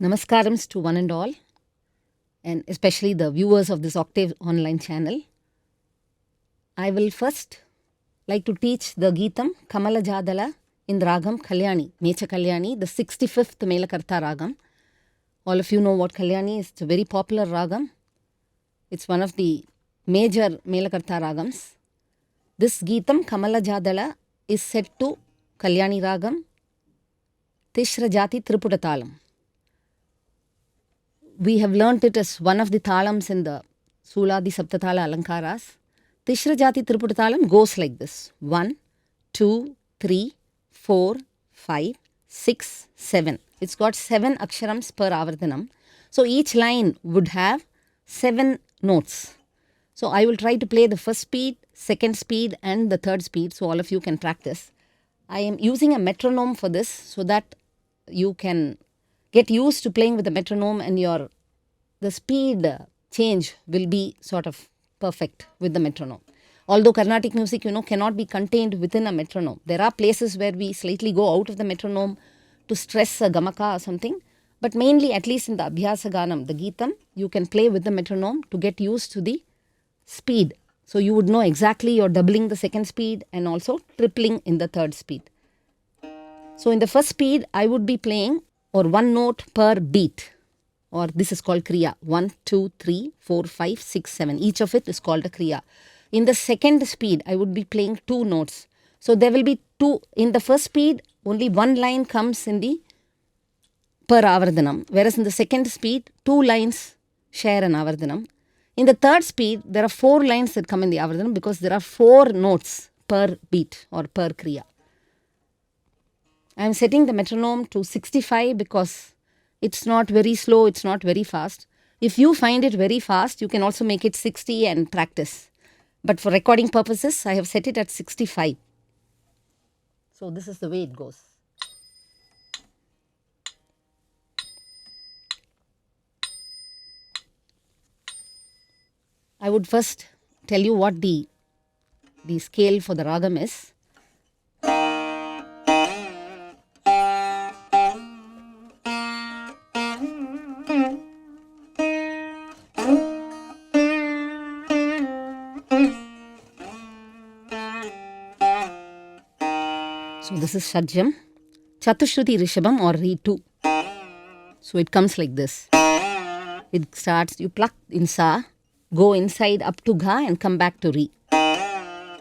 Namaskarams to one and all, and especially the viewers of this Octaves online channel. I will first like to teach the Geetam KamalJathala in the Ragam Kalyani, Mecha Kalyani, the 65th Melakarta Ragam. All of you know what Kalyani is. It's a very popular Ragam. It's one of the major Melakarta Ragams. This Geetam KamalJathala is set to Kalyani Ragam, Tishra Jati Triputatalam. We have learnt it as one of the thalams in the Suladi Saptathala Alankaras. Tishra Jati Triputatalam goes like this: 1, 2, 3, 4, 5, 6, 7. It's got 7 aksharams per Avarthanam. So each line would have 7 notes. So I will try to play the first speed, second speed and the third speed so all of you can practice. I am using a metronome for this so that you can get used to playing with the metronome and the speed change will be sort of perfect with the metronome. Although Carnatic music, cannot be contained within a metronome. There are places where we slightly go out of the metronome to stress a gamaka or something. But mainly, at least in the Abhyasa Ganam, the Geetam, you can play with the metronome to get used to the speed. So you would know exactly you're doubling the second speed and also tripling in the third speed. So in the first speed, I would be playing or one note per beat, or this is called Kriya. 1, 2, 3, 4, 5, 6, 7. Each of it is called a Kriya. In the second speed, I would be playing 2 notes. So there will be 2. In the first speed, only 1 line comes in the per Avardhanam, whereas in the second speed, 2 lines share an Avardhanam. In the third speed, there are 4 lines that come in the Avardhanam because there are 4 notes per beat or per Kriya. I am setting the metronome to 65 because it's not very slow, it's not very fast. If you find it very fast, you can also make it 60 and practice. But for recording purposes, I have set it at 65. So this is the way it goes. I would first tell you what the scale for the ragam is. So this is Shadjam, Chatushruti Rishabam or Ritu. So it comes like this. It starts, you pluck in Sa, go inside up to Ga and come back to Ri.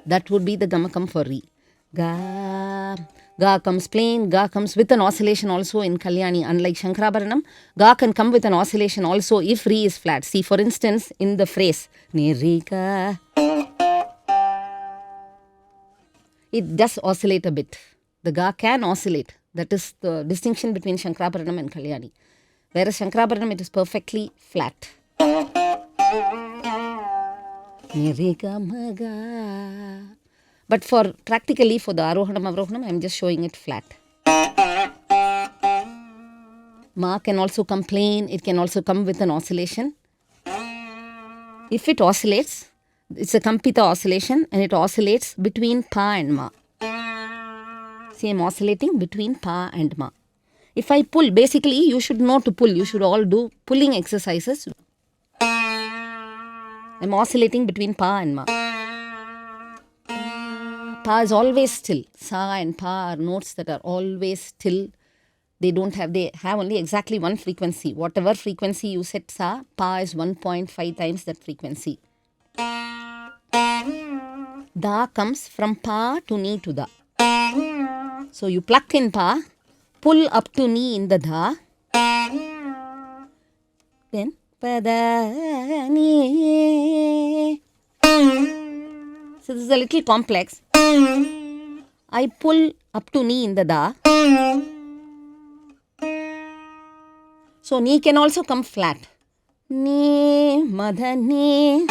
That would be the Gamakam for Ri. Ga comes plain, Ga comes with an oscillation also in Kalyani. Unlike Shankarabharanam, Ga can come with an oscillation also if Ri is flat. See, for instance, in the phrase, Nirika, it does oscillate a bit. The Ga can oscillate. That is the distinction between Shankarabharanam and Kalyani. Whereas Shankarabharanam, it is perfectly flat. But practically for the Arohanam, Avarohanam, I am just showing it flat. Ma can also come plain. It can also come with an oscillation. If it oscillates, it's a Kampita oscillation and it oscillates between Pa and Ma. See, I am oscillating between Pa and Ma. If I pull, basically you should know to pull. You should all do pulling exercises. I am oscillating between Pa and Ma. Pa is always still. Sa and Pa are notes that are always still. They have only exactly one frequency. Whatever frequency you set Sa, Pa is 1.5 times that frequency. Da comes from Pa to Ni to Da. So you pluck in Pa, pull up to Ni in the Da, then Pada Ni. So this is a little complex. I pull up to Ni in the Da. So Ni can also come flat. Ni, Madha Ni.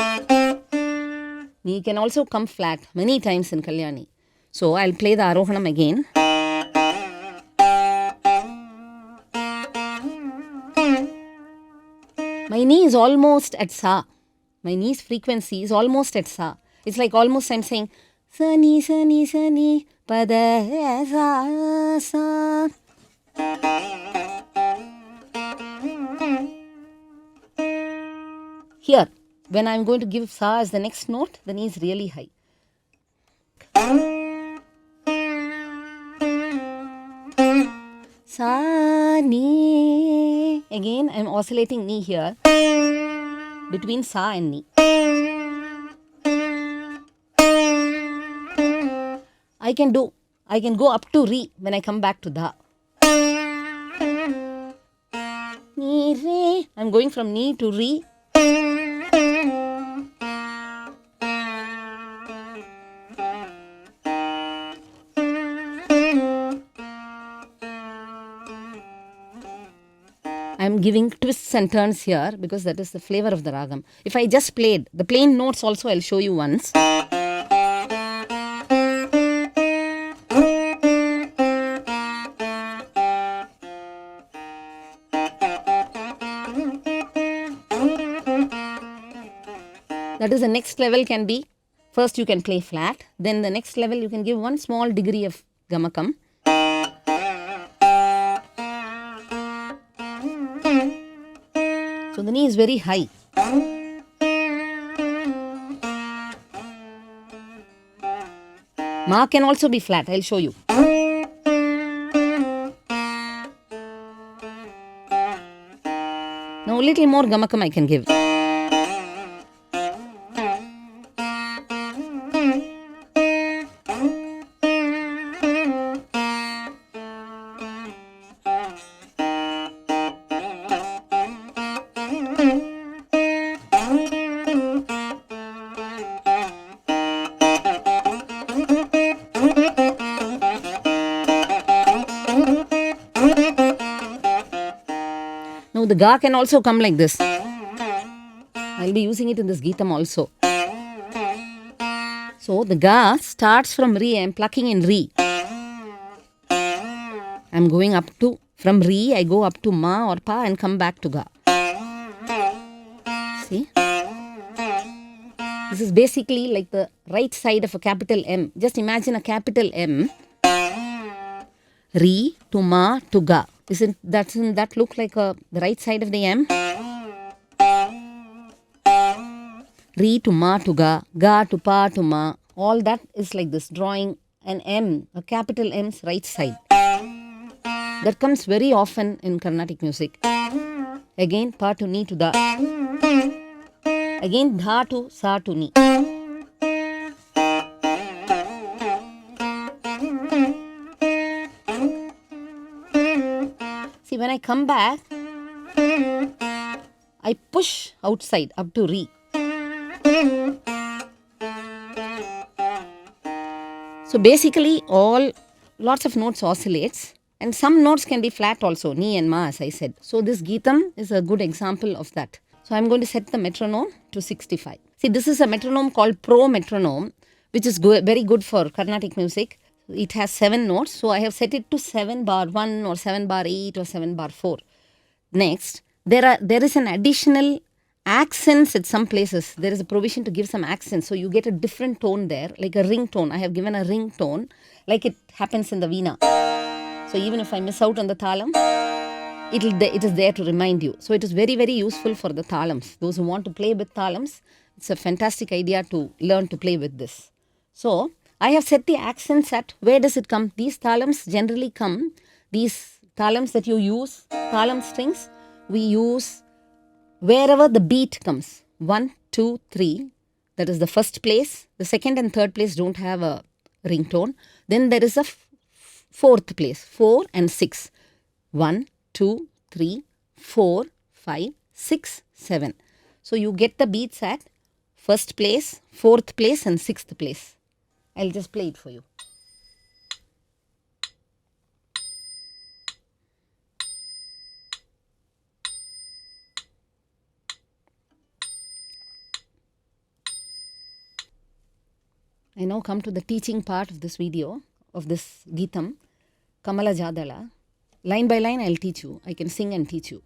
Ni can also come flat many times in Kalyani. So I'll play the Arohanam again. My Ni is almost at Sa. My Ni's frequency is almost at Sa. It's like almost I'm saying Sa Ni, Pada Sa Sa. Here, when I'm going to give sa as the next note, the knee is really high. Sa, ni. Again, I'm oscillating knee here between sa and ni. I can go up to re when I come back to da. Ni, re. I'm going from ni to re. I'm giving twists and turns here because that is the flavor of the ragam. If I just played the plain notes also, I'll show you once. That is the next level can be, first you can play flat, then the next level you can give one small degree of gamakam. So the knee is very high. Ma can also be flat, I'll show you. Now a little more gamakam I can give. Now the ga can also come like this. I'll be using it in this Geetam also. So the ga starts from re, I'm plucking in re. I'm going up to, from re, I go up to ma or pa and come back to ga. See? This is basically like the right side of a capital M. Just imagine a capital M. Re to ma to ga. Doesn't that look like the right side of the M? Re to ma to ga to pa to ma. All that is like this, drawing an M, a capital M's right side. That comes very often in Carnatic music. Again, pa to ni to da. Again, dha to sa to ni. See, when I come back, I push outside up to re. So basically lots of notes oscillates and some notes can be flat also, ni and ma as I said. So this Geetam is a good example of that. So I'm going to set the metronome to 65. See, this is a metronome called Pro metronome, which is very good for Carnatic music. It has 7 notes. So I have set it to 7 bar 1 or 7 bar 8 or 7 bar 4. Next, there is an additional accents at some places. There is a provision to give some accents. So you get a different tone there, like a ring tone. I have given a ring tone, like it happens in the veena. So even if I miss out on the thalam, it is there to remind you. So it is very, very useful for the thalams. Those who want to play with thalams, it's a fantastic idea to learn to play with this. So I have set the accents at, where does it come? These thalams generally come, these thalams that you use, thalam strings, we use wherever the beat comes. 1, 2, 3, that is the first place. The second and third place don't have a ringtone. Then there is a fourth place, 4 and 6. 1, 2, 3, 4, 5, 6, 7. So you get the beats at first place, fourth place and sixth place. I'll just play it for you. I now come to the teaching part of this video, of this Geetam, KamalJathala. Line by line I'll teach you. I can sing and teach you.